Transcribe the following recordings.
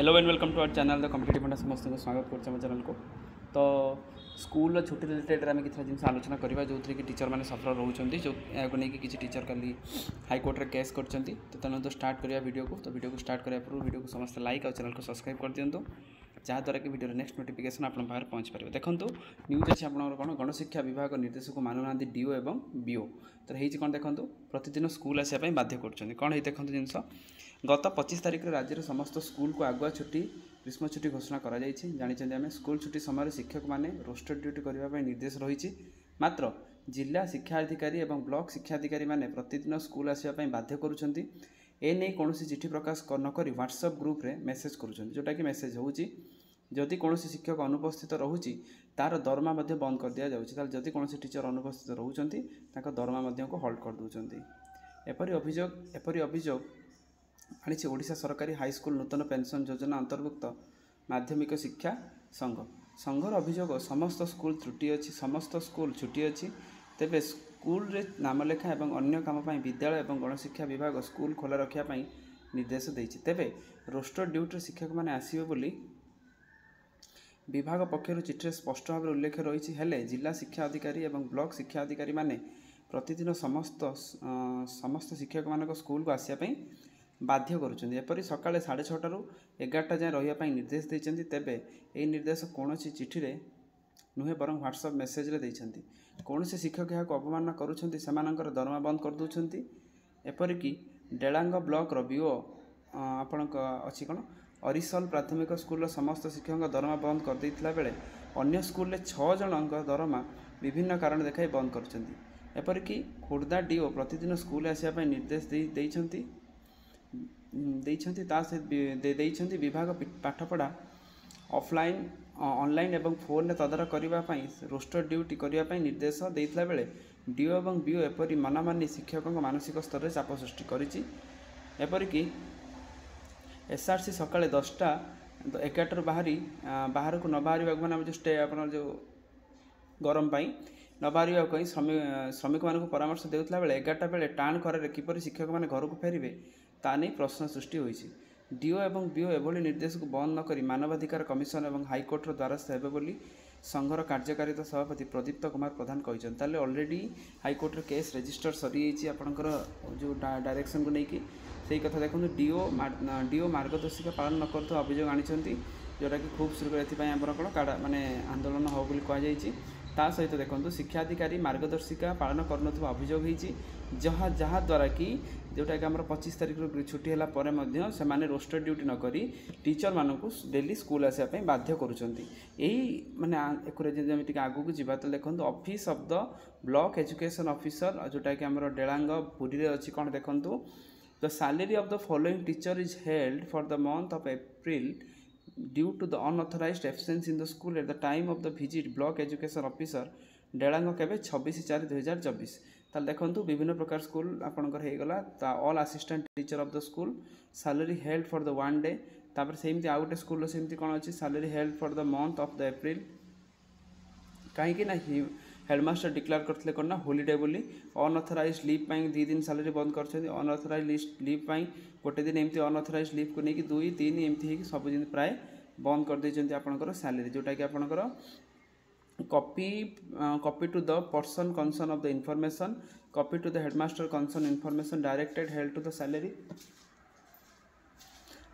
Hello and welcome to our channel the competitive funda समस्त को स्वागत कर चैनल को। तो स्कूल छुट्टी रिलेटेड आम किसी जिन आलोचना करवा जो कि टीचर मैंने सफर रोचे जो यहाँ नहीं किसी टीचर कल हाईकोर्ट रे केस कर तेणु तो स्टार्ट करवा वीडियो को। तो वीडियो को स्टार्ट करने पूर्व वीडियो को समस्त लाइक और चैनल को सब्सक्राइब कर दिंतु जहाँद्वारा कि वीडियो नेक्स्ट नोटिफिकेशन आप पाखे पहुँच पारे। देखो न्यूज अच्छे आप कौन गणशिक्षा विभाग निर्देशक मानुना डीओ और बीओ तो होती कौन देखो प्रतिदिन स्कूल आसापी बाध्य कर देखो जिनस गत 25 तारिख राज्य में समस्त स्कूल को आगुआ छुट्टी ग्रीष्म छुट्टी घोषणा कर जानते आम स्कूल छुट्टी समय शिक्षक मैंने रोस्टर ड्यूटी करने निर्देश रही। मात्र जिला शिक्षा अधिकारी और ब्लॉक शिक्षा अधिकारी मैंने प्रतिदिन स्कूल आसवाई बाध्य करुँच एने कौन चिठी प्रकाश नक व्हाट्सएप ग्रुप रे मेसेज करोटा कि मेसेज होदी कौन शिक्षक अनुपस्थित रोचे तार दरमा बंद कर दि जाऊँगी जदि कौन टीचर अनुपस्थित रोचे दरमा को हल्ट कर दूसरी एपरी अभियोग आनी ओडिशा सरकारी हाईस्कूल नूतन पेंशन योजना अंतर्भुक्त माध्यमिक शिक्षा संघर अभियोग समस्त स्कूल त्रुटि अच्छी समस्त स्कूल छुट्टी अच्छी तेबे स्कूल रे नामलेखा और अन्य काम विद्यालय और गणशिक्षा विभाग स्कूल खोला रखापी निर्देश देछि। तेबे रोस्टर ड्यूटी शिक्षक मैंने आसवे बोली विभाग पक्षर चिठी स्पष्ट भाव उल्लेख रही है। जिला शिक्षा अधिकारी और ब्लॉक शिक्षा अधिकारी माने प्रतिदिन समस्त शिक्षक मान स्कूल को आसवाई बाध्य करुँच सका 6:30 रू 11टा जाए रही निर्देश देते। तेबे यह निर्देश कौन चिठी रे नुहे बर व्हाट्सएप मेसेज रे देते कौन से शिक्षक यहाँ अवमानना कर दरमा बंद कर दूसरी। एपरिक डेलांग ब्लॉक बीओ आपण अच्छी कौन अरिसल प्राथमिक स्कूल समस्त शिक्षक दरमा बंद कर देता बेले अन्य स्कूल 6 जन दरमा विभिन्न कारण देखाई बंद करपरिक खोर्धा डीओ प्रतिदिन स्कूल आसवाई निर्देश देइछन्ति विभाग पाठपढ़ा ऑफलाइन ऑनलाइन एवं फोन तदारख करने रोस्टर ड्यूटी करने निर्देश देता बेले डीओ और बीओ एपरी मनामानी शिक्षकों मानसिक स्तर में चाप सृष्टि करपरिक एसआरसी सका 10टा 11 बाहर को न बाहर मैंने जो स्टे आप जो गरम पाई न बाहर श्रमिक मान परामर्श देता बेले 11टा बेले टाण खरे किपर शिक्षक मैंने घर को फेरबे ता नहीं प्रश्न सृष्टि होइछि। डीओ और बीओ एभली निर्देश को बंद नक मानवाधिकार कमिशन और हाईकोर्टर द्वारस्थ हेबे बोली संघर कार्यकारिता सभापति प्रदीप्त कुमार प्रधान कहते ऑलरेडी हाईकोर्टर केस रजिस्टर सरी आपणकर जो डायरेक्शन को लेकिन से कथा देखो डीओ मार्गदर्शिका पालन न कर अभियोग आनी जोटा कि खूब शीघ्र एपाई कौन काड़ा माने आंदोलन हो कहुई ता सहित देखो शिक्षा अधिकारी मार्गदर्शिका पालन कर अभियोग जहाँद्वारा कि जोटा कि 25 तारिख छुट्टी है से माने रोस्टर ड्यूटी नक टीचर मानक डेली स्कूल आसवाई बाध्य करुँच माने एक आगू को जीवा। तो देखो office of the block education officer जोटा कि डेलांग पुरी अच्छी कौन देखो the salary of the following teacher is held for the month of April due to the unauthorised absence in the school at the time of the visit block education officer Delang केवे 26/4/2024। ताल देखो विभिन्न प्रकार स्कूल आपंकर होगा all assistant teacher of the school salary held for the 1 day तापर सेमती आउ गोटे स्कूल सेमती कौन अच्छी salary held for the month of the April कहीं हेडमास्टर डिक्लेयर करते कौन ना होलीडे बोली अनऑथराइज्ड लीव पाई 2 दिन सैलरी बंद कर अनऑथराइज्ड लीव पाई गोटे दिन एमती अनऑथराइज्ड लीव को लेकिन 2-3 एमती सब दिन प्राय बंद कर देते आपंकर सैलरी जोटा कि आपंकर copy to the person concern of the information copy to the headmaster concern information directed held to the salary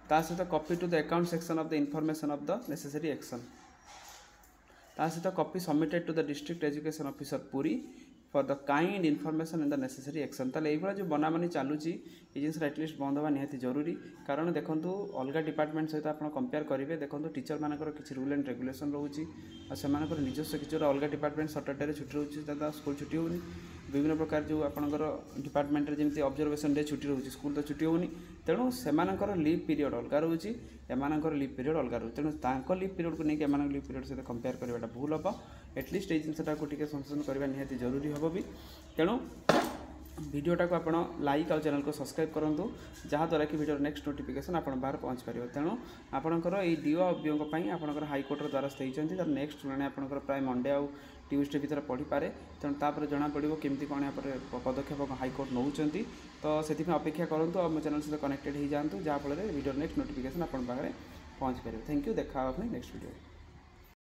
ता सहित copy to the account section of the information of the necessary action ता सहित copy submitted to the district education officer Puri for the kind information and the necessary action। ताले ये जो बनामानी चलुची ये जिन at least बंद हवा निहाती जरूरी कारण देखो अलग डिपार्टमेंट सहित आप कंपेयर करेंगे देखो टीचर मानकर किसी रूल एंड रेगुलेशन रोचे और निजस्व किसी अलग डिपार्टमेंट सटरडे छुट्टी रोचे स्कूल छुट्टी होनी विभिन्न प्रकार जो आपंकर डिपार्टमेंट जमी ऑब्जर्वेशन डे छुट्टी रोचे स्कूल तो छुट्टी होनी तेणु से लीव पीरियड अलग रोचे एमानकर लीव पीरियड अलग रोचे तेणु लीव पीरियड को लेकिन एम लीव पीरियड सहित कंपेयर करवाटा भूल हम एटलिस्ट ये जिनटा को संशोधन करवा निहाती जरूरी हम भी। तेणु वीडियोटा को आप लाइक और चैनल को सब्सक्राइब करूँ जहाँद्वारा कि वीडियो नेक्स्ट नोटिफिकेशन आप बाहर पहुँच पार। तेणु आपंकर ये डीओ अभियोग आपंकर हाईकोर्टर द्वारस्थ होती तार नेक्स्ट शुणाणी आपंकर प्राय मंडे आउ ट्यूजडे भीतर पढ़ी पारे तेणु तापर जना पड़ो केमती कौन यहाँ पदक्षेप हाईकोर्ट नौकरी तो से अपेक्षा करूँ और मो चैनल सहित कनेक्टेड हो जातु जहाँफल वीडियो नेक्स्ट नोटिफिकेशन आप ପହଞ୍ଚିପାରିବେ। ଥ୍ୟାଙ୍କ ୟୁ, ଦେଖା ହେବା ପାଇଁ ନେକ୍ସଟ ଭିଡ଼ିଓରେ।